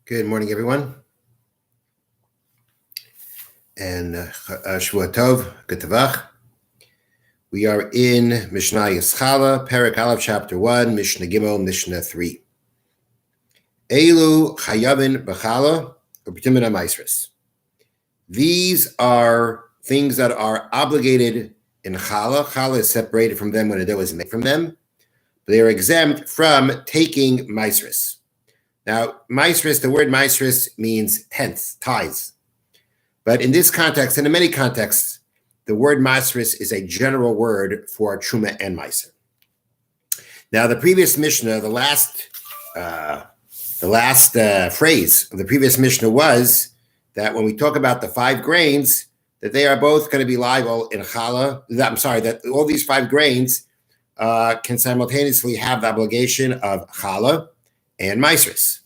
Good morning, everyone. And Shavua Tov, Good Tavach. We are in Mishna Yeschala, Perek Aleph, Chapter 1, Mishna Gimel, Mishna 3. Elu Chayavin B'chala, U'B'Timina Maisris. These are things that are obligated in Chala. Chala is separated from them when a dough is made from them. But they are exempt from taking Maisris. Now, Maisris, the word Maisris means tenths, tithes. But in this context, and in many contexts, the word Maisris is a general word for Truma and Meiser. Now, the previous Mishnah, the last phrase of the previous Mishnah was that when we talk about the 5 grains, that they are both going to be liable in Chala. That all these 5 grains can simultaneously have the obligation of Chala and Maisris.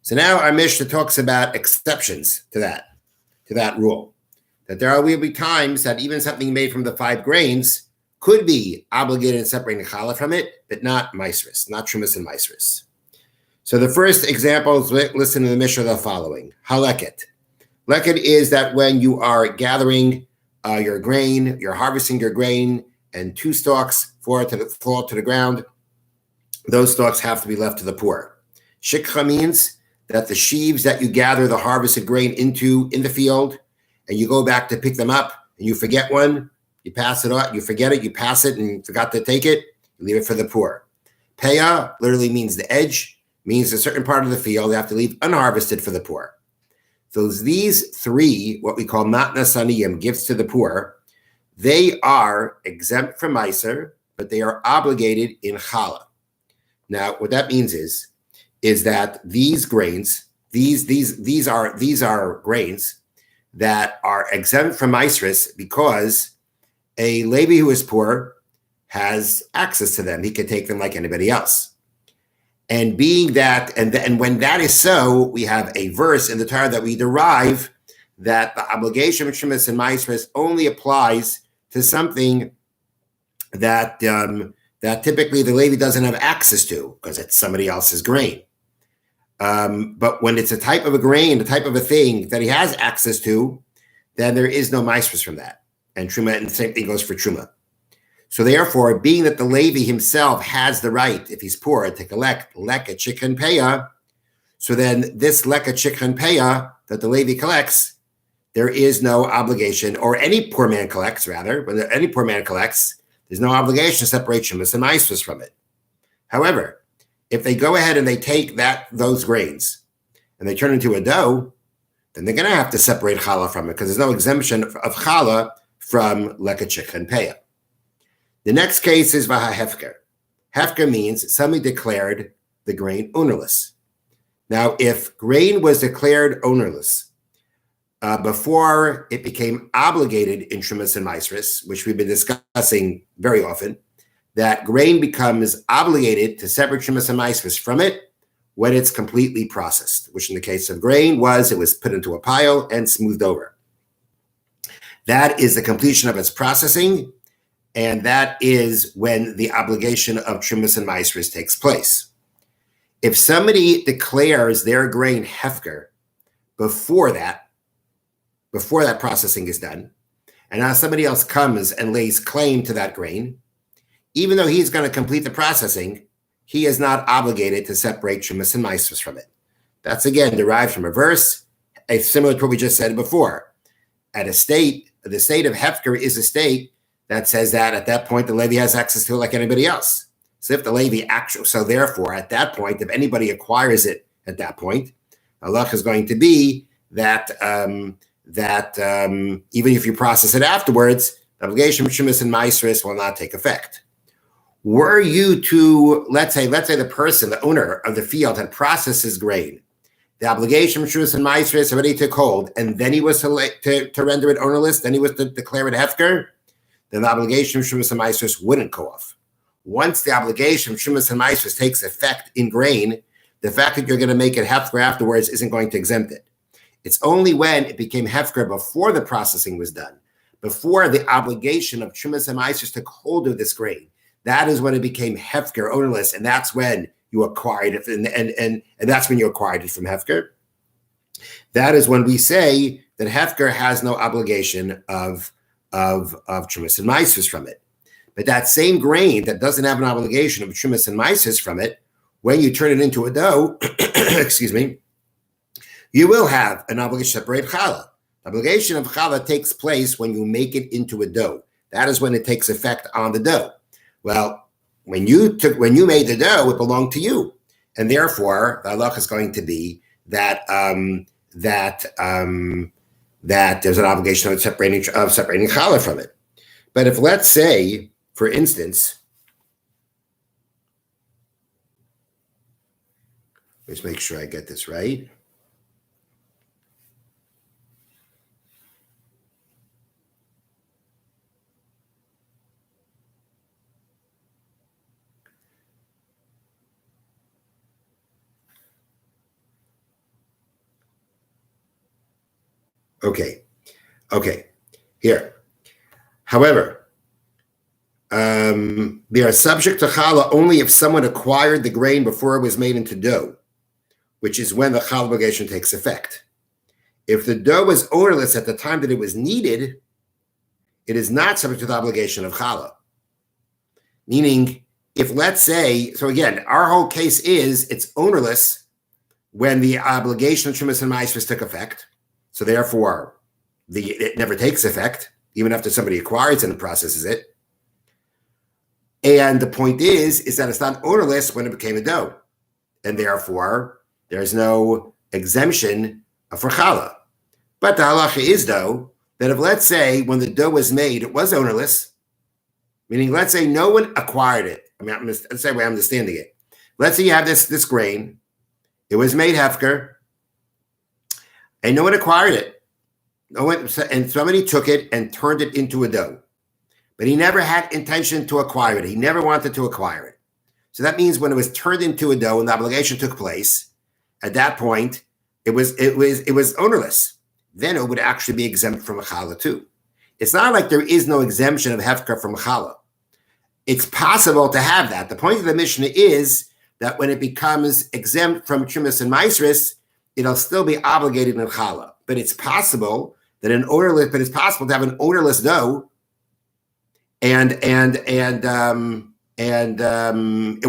So now our Mishnah talks about exceptions to that rule, that there will be times that even something made from the 5 grains could be obligated in separating Chala from it, but not Maisris, not Trumas and Maisris. So the first examples, listen to the Mishnah the following. Haleket. Leket is that when you are gathering your grain, you're harvesting your grain, and 2 stalks fall to the ground, those stalks have to be left to the poor. Shikha means that the sheaves that you gather the harvested grain into in the field, and you go back to pick them up, and you forget one, you pass it on, you forget it, you pass it, and you forgot to take it, you leave it for the poor. Peah literally means the edge, means a certain part of the field you have to leave unharvested for the poor. So these 3, what we call matnas aniyim, gifts to the poor, they are exempt from Meiser, but they are obligated in Chala. Now, what that means is that these grains, these are grains that are exempt from Maisris because a Levi who is poor has access to them. He can take them like anybody else. And being that, and when that is so, we have a verse in the Torah that we derive that the obligation of Trumas and Maisris only applies to something that typically the Levi doesn't have access to because it's somebody else's grain. But when it's a type of a grain, a type of a thing that he has access to, then there is no Maisris from that. And Truma, and the same thing goes for Truma. So therefore, being that the Levi himself has the right, if he's poor, to collect leket chicken peah, so then this leket chicken peah that the Levi collects, there is no obligation, or any poor man collects, rather, when any poor man collects, there's no obligation to separate Trumas and Maisris from it. However, if they go ahead and they take those grains and they turn into a dough, then they're going to have to separate Chala from it because there's no exemption of Chala from leket chicken peah. The next case is Vaha Hefker. Hefker means somebody declared the grain ownerless. Now, if grain was declared ownerless before it became obligated in Trumas and Maisris, which we've been discussing very often, that grain becomes obligated to separate Trumas and Maisris from it when it's completely processed, which in the case of grain it was put into a pile and smoothed over. That is the completion of its processing, and that is when the obligation of Trumas and Maisris takes place. If somebody declares their grain hefker before that processing is done, and now somebody else comes and lays claim to that grain, even though he's going to complete the processing, he is not obligated to separate Trumas and Maisris from it. That's again derived from a verse, similar to what we just said before. The state of Hefker is a state that says that at that point the Levi has access to it like anybody else. So if the Levi therefore at that point, if anybody acquires it at that point, Allah is going to be that even if you process it afterwards, the obligation of Trumas and Maisris will not take effect. Were you to, let's say the person, the owner of the field had processed his grain, the obligation of Trumas and Maisris already took hold, and then he was to render it ownerless, then he was to declare it hefker, then the obligation of Trumas and Maisris wouldn't go off. Once the obligation of Trumas and Maisris takes effect in grain, the fact that you're going to make it hefker afterwards isn't going to exempt it. It's only when it became hefker before the processing was done, before the obligation of Trumas and Maisris took hold of this grain, that is when it became hefker, ownerless, and that's when you acquired it, and that's when you acquired it from hefker. that is when we say that Hefker has no obligation of Trumas and Maisis from it. But that same grain that doesn't have an obligation of Trumas and Maisis from it, when you turn it into a dough, excuse me, you will have an obligation to separate challah. The obligation of challah takes place when you make it into a dough. That is when it takes effect on the dough. Well, when you made the dough, it belonged to you, and therefore the halach is going to be that that there's an obligation of separating challah from it. But if, let's say, for instance, let's make sure I get this right. Okay. Here. However, they are subject to challah only if someone acquired the grain before it was made into dough, which is when the challah obligation takes effect. If the dough was ownerless at the time that it was needed, it is not subject to the obligation of challah. Meaning, if, let's say, so again, our whole case is it's ownerless when the obligation of Trumas and Maisis took effect. So therefore, it never takes effect, even after somebody acquires it and processes it. And the point is that it's not ownerless when it became a dough. And therefore, there's no exemption for challah. But the halacha is, though, that if, let's say, when the dough was made, it was ownerless, meaning, let's say no one acquired it. I mean, that's the way I'm understanding it. Let's say you have this grain. It was made hefker, and no one acquired it. And somebody took it and turned it into a dough. But he never had intention to acquire it. He never wanted to acquire it. So that means when it was turned into a dough and the obligation took place, at that point, it was ownerless. Then it would actually be exempt from a challah too. It's not like there is no exemption of hefker from challah. It's possible to have that. The point of the Mishnah is that when it becomes exempt from Trumas and Maisis, it'll still be obligated in challah. But it's possible that it's possible to have an ownerless dough, and it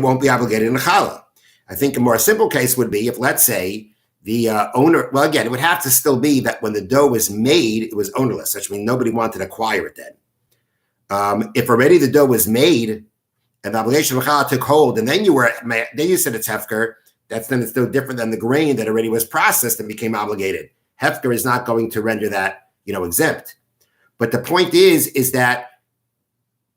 won't be obligated in challah. I think a more simple case would be if, let's say, the owner. Well, again, it would have to still be that when the dough was made, it was ownerless, which means nobody wanted to acquire it then. If already the dough was made and the obligation of challah took hold, and then you said it's hefker, it's no different than the grain that already was processed and became obligated. Hefker is not going to render that, exempt. But the point is that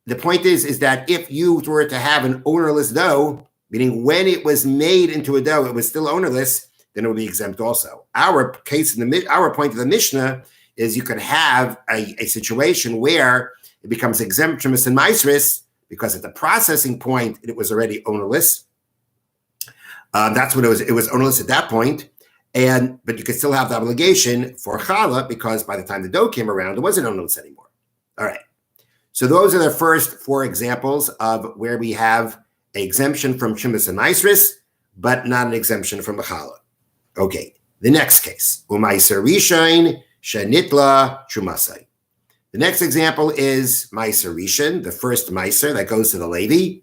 if you were to have an ownerless dough, meaning when it was made into a dough, it was still ownerless, then it would be exempt also. Our point of the Mishnah is you could have a situation where it becomes exempt from Trumas and Maisis because at the processing point it was already ownerless. That's what it was. It was ownerless at that point, but you could still have the obligation for challah because by the time the dough came around, it wasn't ownerless anymore. All right. So those are the first four examples of where we have an exemption from Trumas and Maisis, but not an exemption from challah. Okay. The next case, u'maiser rishon shenitla trumasai. The next example is maiser rishon, the first maiser that goes to the Levi,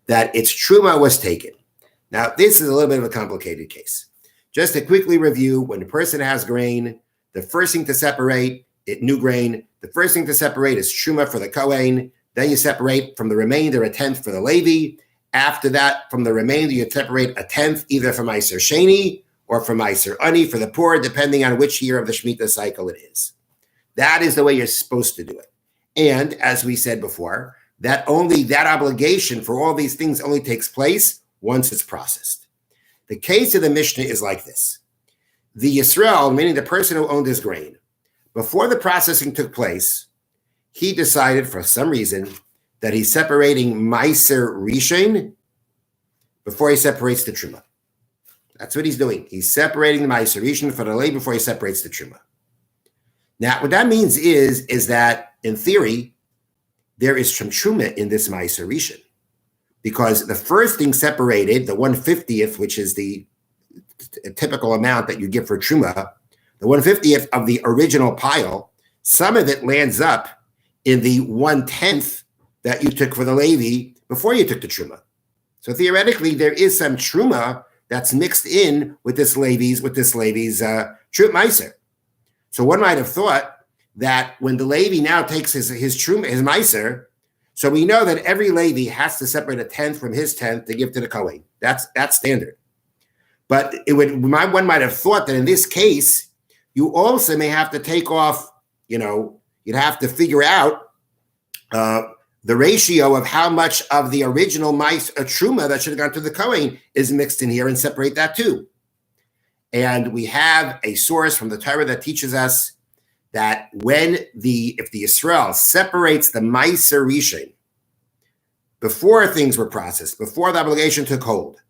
that its truma was taken. Now, this is a little bit of a complicated case. Just to quickly review, when a person has grain, the first thing to separate, new grain, the first thing to separate is truma for the Kohen. Then you separate from the remainder a tenth for the Levi. After that, from the remainder, you separate a tenth either for Maiser Sheni or for Maiser Ani for the poor, depending on which year of the Shemitah cycle it is. That is the way you're supposed to do it. And as we said before, that obligation for all these things only takes place once it's processed. The case of the Mishnah is like this. The Yisrael, meaning the person who owned his grain, before the processing took place, he decided for some reason that he's separating Maiser Rishon before he separates the Truma. That's what he's doing. He's separating the Maiser Rishon for the Levi before he separates the Truma. Now, what that means is that, in theory, there is some Truma in this Maiser Rishon. Because the first thing separated, the 1/50th, which is the typical amount that you give for Truma, the 1/50th of the original pile, some of it lands up in the 1/10 that you took for the Levi before you took the Truma. So theoretically, there is some Truma that's mixed in with this Levi's Trut Meiser. So one might have thought that when the Levi now takes his Truma, his Meiser, so we know that every Levi has to separate a tenth from his tenth to give to the Kohen. That's standard. But one might have thought that in this case, you also may have to take off, you'd have to figure out the ratio of how much of the original Truma that should have gone to the Kohen is mixed in here and separate that too. And we have a source from the Torah that teaches us that if the Yisrael separates the Meiser Rishon before things were processed, before the obligation took hold,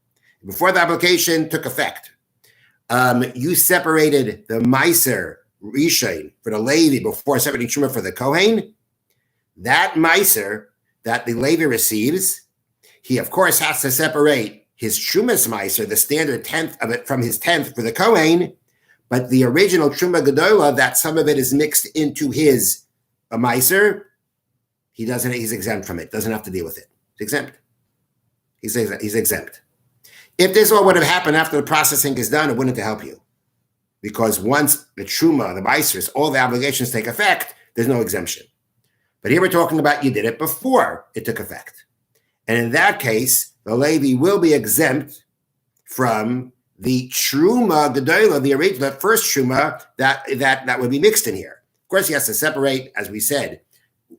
before the obligation took effect, you separated the Meiser Rishon for the Levi before separating Truma for the Kohen. That Meiser that the Levi receives, he of course has to separate his Trumas Meiser, the standard tenth of it, from his tenth for the Kohen. But the original Truma Gedola, that some of it is mixed into his Meiser, he's exempt from it, doesn't have to deal with it. He's exempt. He's exempt. If this all would have happened after the processing is done, it wouldn't help you. Because once the Truma, the Meisers, all the obligations take effect, there's no exemption. But here we're talking about you did it before it took effect. And in that case, the Levi will be exempt from the Truma Gedola, the original, the first Truma that would be mixed in here. Of course, he has to separate, as we said,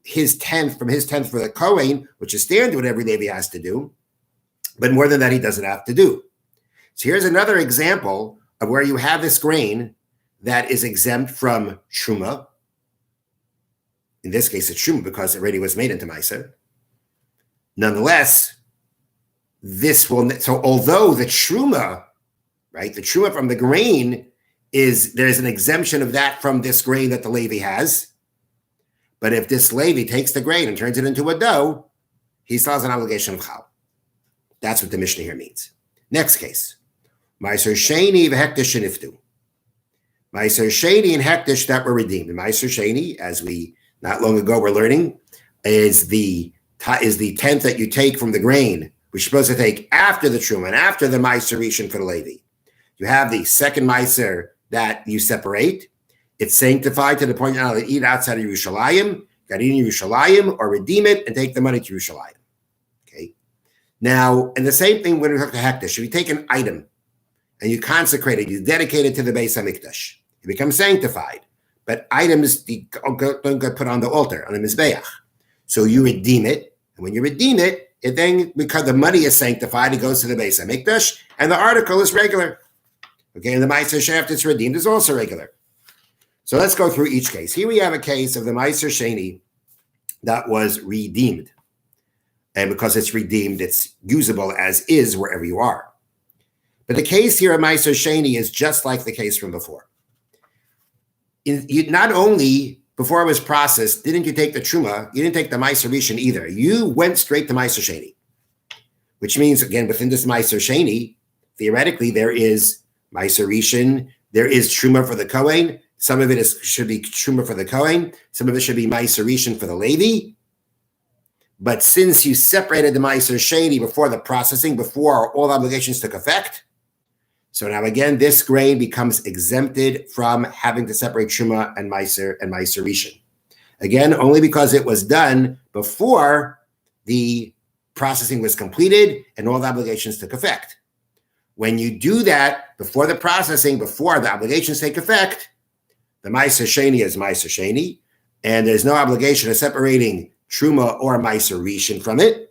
his tenth from his tenth for the Kohen, which is standard what every Levi has to do. But more than that, he doesn't have to do. So here's another example of where you have this grain that is exempt from Truma. In this case, it's Truma because it already was made into Meiser. Nonetheless, although the Truma, right, the Truma from the grain there's an exemption of that from this grain that the Levi has. But if this Levi takes the grain and turns it into a dough, he still has an obligation of Chal. That's what the Mishnah here means. Next case. Meiser Sheni v'hektish sheniftu. Meiser Sheni and hektish that were redeemed. The Meiser Sheni, as we not long ago were learning, is the tenth that you take from the grain, which you're supposed to take after the Truma and after the Meiser Rishon for the Levi. You have the second Meiser that you separate. It's sanctified to the point now to eat outside of Yerushalayim. Got to eat in Yerushalayim or redeem it and take the money to Yerushalayim. Okay. Now, and the same thing when we talk to Hekdesh. If you take an item and you consecrate it, you dedicate it to the Beis HaMikdash, it becomes sanctified. But items don't get put on the altar, on the Mizbeach. So you redeem it. And when you redeem it, because the money is sanctified, it goes to the Beis HaMikdash, and the article is regular. Okay, and the Meiser Sheni after it's redeemed is also regular. So let's go through each case. Here we have a case of the Meiser Sheni that was redeemed. And because it's redeemed, it's usable as is wherever you are. But the case here of Meiser Sheni is just like the case from before. Not only before it was processed, didn't you take the Truma, you didn't take the Meiser Rishon either. You went straight to Meiser Sheni, which means, again, within this Meiser Sheni, theoretically, there is Meiser Rishon, there is Truma for the Kohen. Some of it should be Truma for the Kohen. Some of it should be Meiser Rishon for the Levi. But since you separated the Meiser Sheni before the processing, before all obligations took effect, so now again, this grain becomes exempted from having to separate Truma and Meiser Rishon. Again, only because it was done before the processing was completed and all the obligations took effect. When you do that before the processing, before the obligations take effect, the Meiser Sheni is Meiser Sheni, and there's no obligation of separating Truma or Meiser Rishon from it.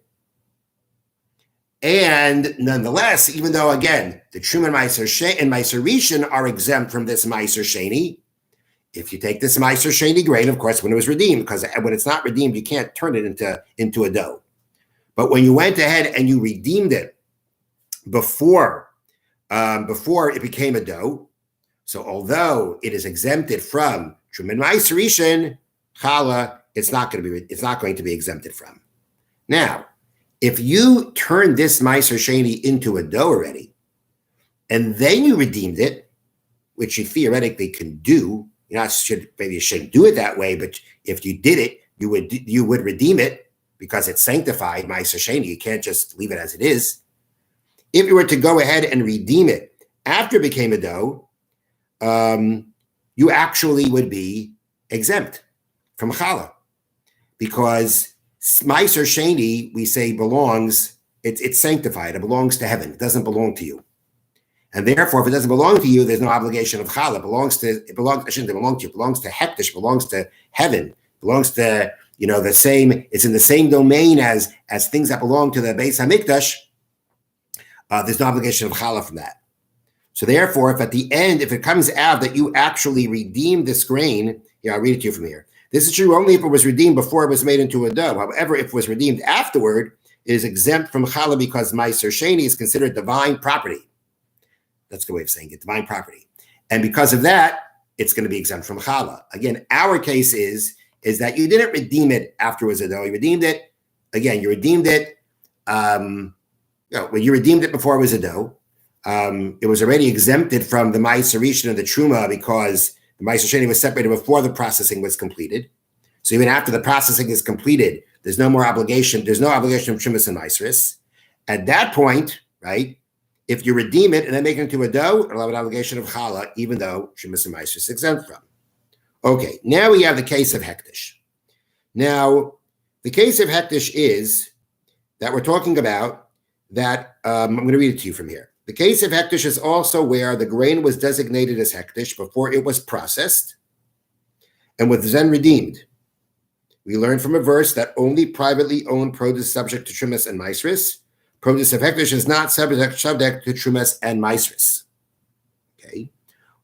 And nonetheless, even though, again, the Truma and Meiser Rishon are exempt from this Meiser Sheni, if you take this Meiser Sheni grain, of course, when it was redeemed, because when it's not redeemed, you can't turn it into a dough. But when you went ahead and you redeemed it before it became a dough, so although it is exempted from Truma and Meiser Rishon, Challah, it's not going to be exempted from. Now, if you turn this Meiser Sheni into a dough already, and then you redeemed it, which you theoretically can do. Maybe you shouldn't do it that way, but if you did it, you would redeem it because it's sanctified, Ma'aser Sheni. You can't just leave it as it is. If you were to go ahead and redeem it after it became a dough, you actually would be exempt from challah, because Ma'aser Sheni, we say, belongs, it's sanctified. It belongs to heaven. It doesn't belong to you. And therefore, if it doesn't belong to you, there's no obligation of challah. It shouldn't belong to you. It belongs to hektish, belongs to heaven, belongs to, the same, it's in the same domain as things that belong to the Beis HaMikdash. There's no obligation of challah from that. So therefore, if at the end, if it comes out that you actually redeemed this grain, I'll read it to you from here. This is true only if it was redeemed before it was made into a dough. However, if it was redeemed afterward, it is exempt from challah because Ma'aser Sheni is considered divine property. That's the way of saying it, divine property. And because of that, it's going to be exempt from challah. Again, our case is that you didn't redeem it after it was a dough. You redeemed it. Again, you redeemed it. When you redeemed it before it was a dough, it was already exempted from the Ma'aser Rishon and the Truma because the Ma'aser Sheni was separated before the processing was completed. So even after the processing is completed, there's no more obligation. There's no obligation of Trumas and Ma'aseris. At that point, right, if you redeem it and then make it into a dough, it'll have an obligation of challah, even though Trumas and Ma'aseris is exempt from. Okay, now we have the case of hektish. Now, the case of hektish is that we're talking about that, I'm going to read it to you from here. The case of hektish is also where the grain was designated as hektish before it was processed and was then redeemed. We learned from a verse that only privately owned produce is subject to Trumas and Ma'aseris. Produce of hektish is not subject to Trumas and Ma'aseris. Okay.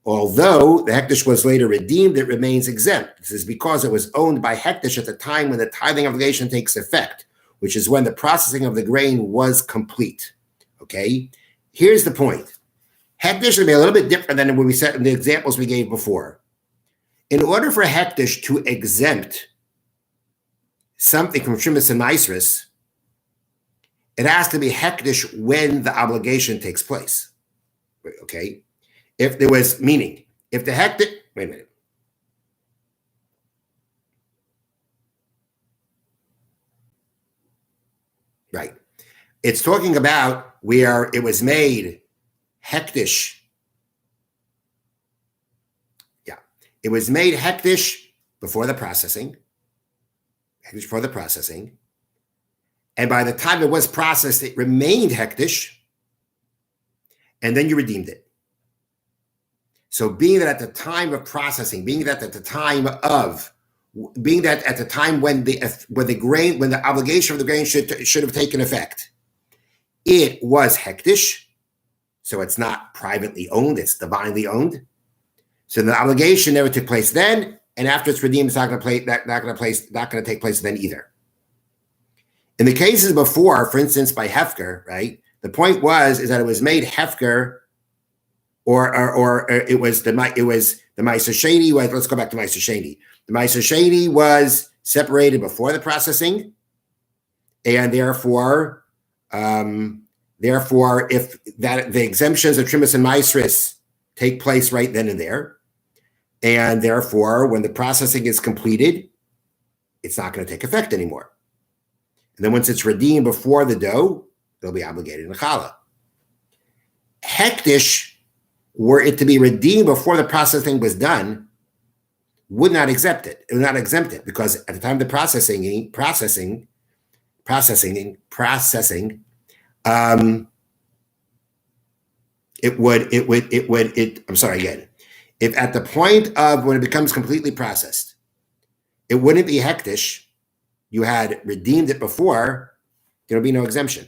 Although the hektish was later redeemed, it remains exempt. This is because it was owned by hektish at the time when the tithing obligation takes effect, which is when the processing of the grain was complete. Okay. Here's the point. Hektish will be a little bit different than what we said in the examples we gave before. In order for hektish to exempt something from Trumas and Ma'aseris, it has to be hektish when the obligation takes place. Okay? If there was, meaning, if the hektish, wait a minute. Right. It's talking about where it was made hektish. Yeah. It was made hektish before the processing. Hektish before the processing. And by the time it was processed, it remained hektish. And then you redeemed it. So being that at the time of processing, being that at the time when the obligation of the grain should have taken effect, it was hektish. So it's not privately owned, it's divinely owned. So the obligation never took place then, and after it's redeemed, it's not going to take place then either. In the cases before, for instance, by hefker, right? The point is that it was made hefker, or it was the Ma'aser Sheni. Let's go back to Ma'aser Sheni. The Ma'aser Sheni was separated before the processing, and therefore, if that the exemptions of Trumas and Ma'aseris take place right then and there, and therefore, when the processing is completed, it's not going to take effect anymore. And then once it's redeemed before the dough, they'll be obligated in challah. Hektish, were it to be redeemed before the processing was done, would not exempt it. It would not exempt it because at the time of the processing, I'm sorry again. If at the point of when it becomes completely processed, it wouldn't be hektish. You had redeemed it before, there will be no exemption.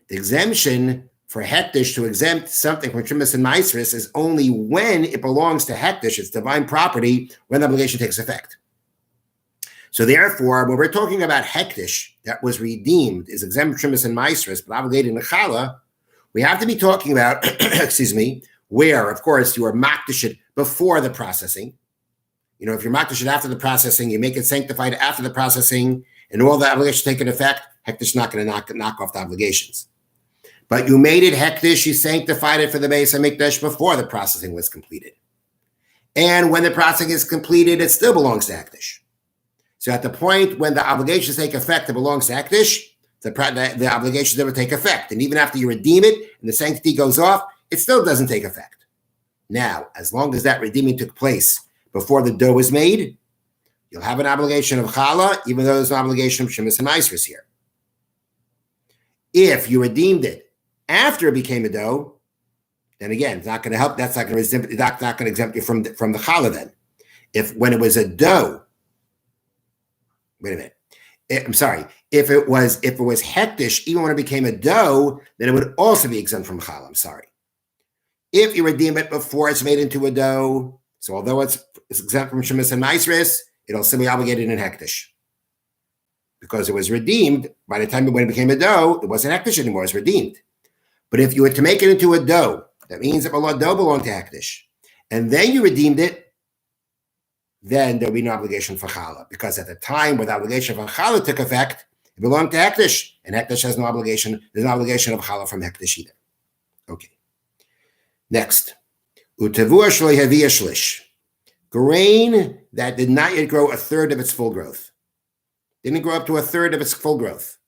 The exemption for hektish to exempt something from Trumas and Ma'aseris is only when it belongs to hektish, it's divine property, when the obligation takes effect. So therefore, when we're talking about hektish that was redeemed, is exempt from Trumas and Ma'aseris, but obligated in challah, we have to be talking about, where, of course, you are makdish before the processing. If you're makdish after the processing, you make it sanctified after the processing, and all the obligations take effect, hektish is not going to knock off the obligations. But you made it hektish, you sanctified it for the Beis HaMikdash before the processing was completed. And when the process is completed, it still belongs to Hektish. So at the point when the obligations take effect, it belongs to Hektish, the obligations never take effect. And even after you redeem it and the sanctity goes off, it still doesn't take effect. Now, as long as that redeeming took place before the dough was made, you'll have an obligation of challah, even though there's an obligation of shemis and maasros here. If you redeemed it after it became a dough, then again, it's not going to help. That's not going to exempt you from the challah then. If when it was a dough, wait a minute. I'm sorry. If it was hektish, even when it became a dough, then it would also be exempt from challah. I'm sorry. If you redeem it before it's made into a dough, so although it's exempt from shemis and maasros, it'll still be obligated in hektish. Because it was redeemed, by the time when it became a dough, it wasn't hektish anymore, it was redeemed. But if you were to make it into a dough, that means that the dough belonged to hektish, and then you redeemed it, then there'll be no obligation for challah. Because at the time when the obligation for challah took effect, it belonged to hektish, and hektish has no obligation, there's no obligation of challah from hektish either. Okay. Next. Utavua shloi havia shlish. Grain that did not yet grow a third of its full growth. Didn't grow up to a third of its full growth.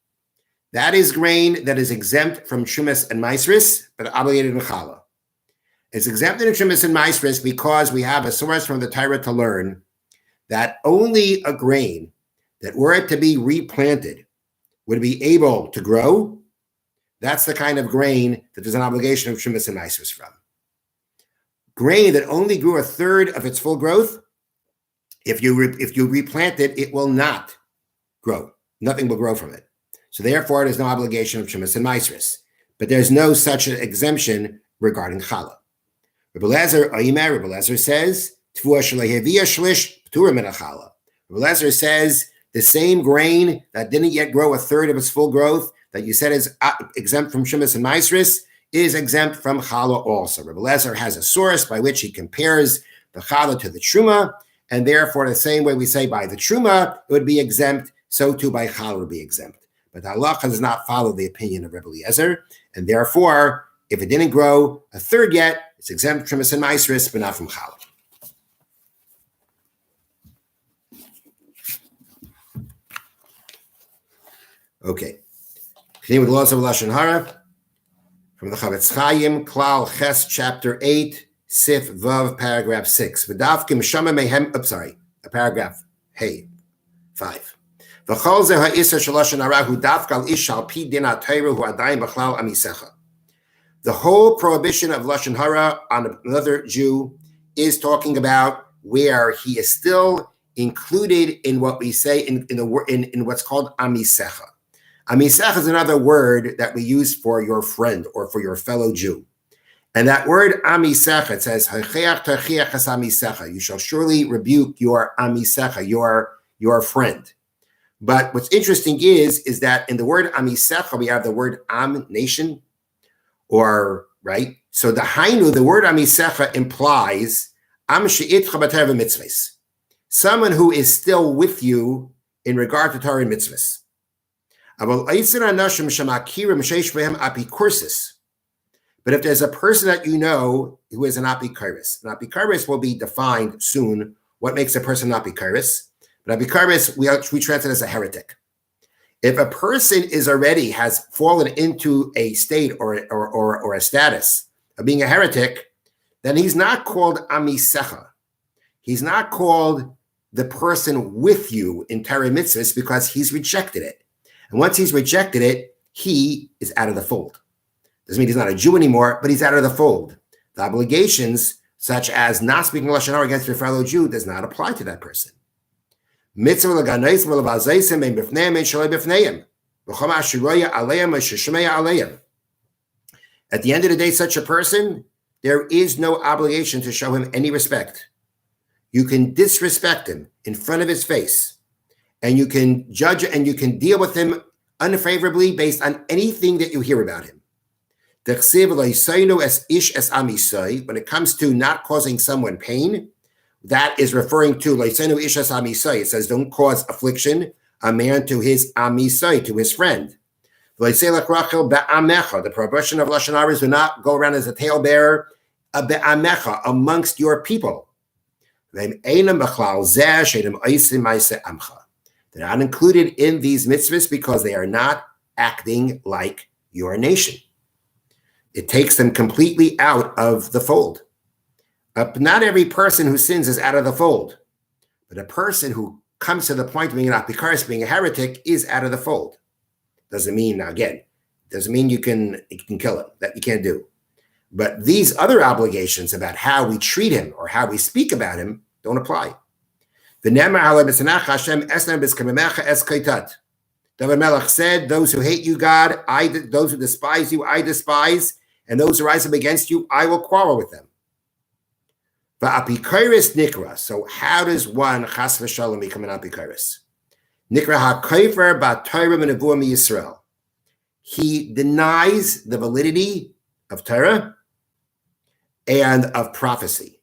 That is grain that is exempt from shemis and maasros, but obligated in challah. It's exempted in shemis and maasros because we have a source from the Torah to learn that only a grain that were it to be replanted would be able to grow. That's the kind of grain that there's an obligation of shemis and maasros from. Grain that only grew a third of its full growth, if you replant it, it will not grow. Nothing will grow from it. So therefore, there's no obligation of shemis and maasros. But there's no such an exemption regarding challah. Rebbe Lezer says, Tfuah shlehavia shlish p'tura min challah. Rebbe Lezer says the same grain that didn't yet grow a third of its full growth that you said is exempt from shemis and maasros is exempt from challah also. Rebbe Lezer has a source by which he compares the challah to the truma, and therefore the same way we say by the truma it would be exempt, so too by challah would be exempt. But the halacha does not follow the opinion of Rebbe Eliezer, and therefore, if it didn't grow a third yet, it's exempt from shemis and maasros, but not from challah. Okay. Continue with the laws of Lashon Harah from the Chavetz Chaim, Klal Ches, chapter 8, Sif Vav, paragraph 6. V'davkim shama mehem, paragraph Hey, 5. The whole prohibition of Lashon Harah on another Jew is talking about where he is still included in what we say in what's called amisecha. Amisecha is another word that we use for your friend or for your fellow Jew. And that word amisecha, it says, you shall surely rebuke your amisecha, your friend. But what's interesting is that in the word amisecha, we have the word am, nation, or, right? So the hainu, the word amisecha implies am she'itcha b'Torah v'mitzvahs, someone who is still with you in regard to Torah and mitzvahs. But if there's a person that you know who is an apikaris, an apikaris will be defined soon. What makes a person an apikaris? But apikaris, we translate as a heretic. If a person has fallen into a state or a status of being a heretic, then he's not called amisecha. He's not called the person with you in Torah mitzvahs because he's rejected it. And once he's rejected it, he is out of the fold. Doesn't mean he's not a Jew anymore, but he's out of the fold. The obligations, such as not speaking Lashon Harah against your fellow Jew, does not apply to that person. At the end of the day, such a person, there is no obligation to show him any respect. You can disrespect him in front of his face, and you can judge and you can deal with him unfavorably based on anything that you hear about him. When it comes to not causing someone pain, that is referring to it says don't cause affliction a man to his amisai, to his friend. The prohibition of Lashon Harah is do not go around as a talebearer amongst your people. They're not included in these mitzvahs because they are not acting like your nation. It takes them completely out of the fold. Not every person who sins is out of the fold, but a person who comes to the point of being an apikaris, being a heretic, is out of the fold. Doesn't mean, again, doesn't mean you can kill him. That you can't do. But these other obligations about how we treat him or how we speak about him don't apply. David Melech said, those who hate you, God, those who despise you, I despise, and those who rise up against you, I will quarrel with them. Apikaris nikra. So how does one chas v'shalom become an apikaris? Nikra ha'kofer ba'Torah v'nevuah miYisrael. He denies the validity of Torah and of prophecy.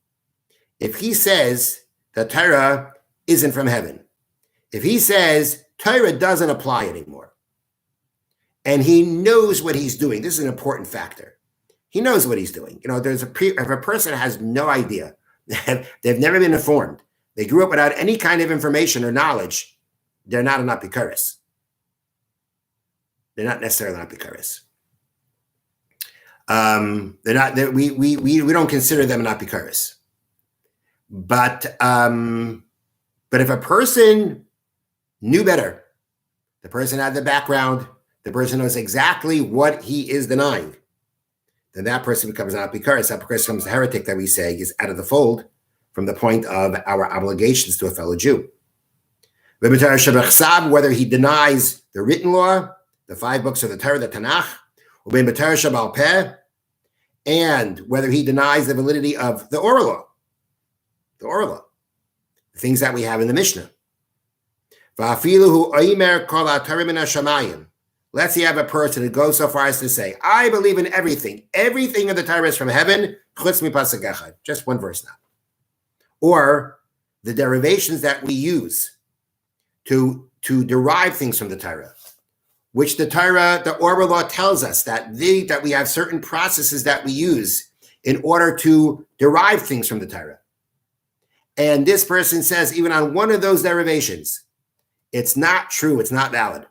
If he says that Torah isn't from heaven, if he says Torah doesn't apply anymore, and he knows what he's doing, this is an important factor. He knows what he's doing. If a person has no idea, they've never been informed, they grew up without any kind of information or knowledge, they're not an apikaris. They're not necessarily an apikaris. They're not. We don't consider them an apikaris. But if a person knew better, the person had the background, the person knows exactly what he is denying, then that person becomes an apikaris. That person becomes the heretic that we say is out of the fold from the point of our obligations to a fellow Jew. Whether he denies the written law, the 5 books of the Torah, the Tanakh, and whether he denies the validity of the oral law, the things that we have in the Mishnah. Let's say you have a person who goes so far as to say, I believe in everything. Everything in the Torah is from heaven, just one verse now. Or the derivations that we use to derive things from the Torah, which the Torah, the oral law tells us that we have certain processes that we use in order to derive things from the Torah. And this person says, even on one of those derivations, it's not true, it's not valid.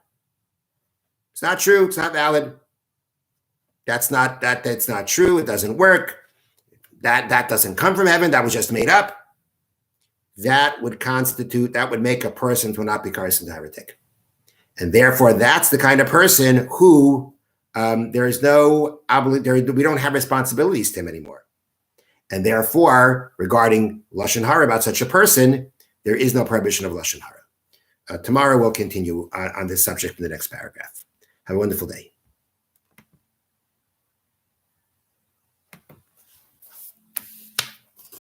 It's not true, it's not valid. That's not true, it doesn't work. That doesn't come from heaven, that was just made up. That would make a person to not be apikaris and heretic. And therefore, that's the kind of person who we don't have responsibilities to him anymore. And therefore, regarding Lashon Harah about such a person, there is no prohibition of Lashon Harah. Tomorrow we'll continue on this subject in the next paragraph. Have a wonderful day.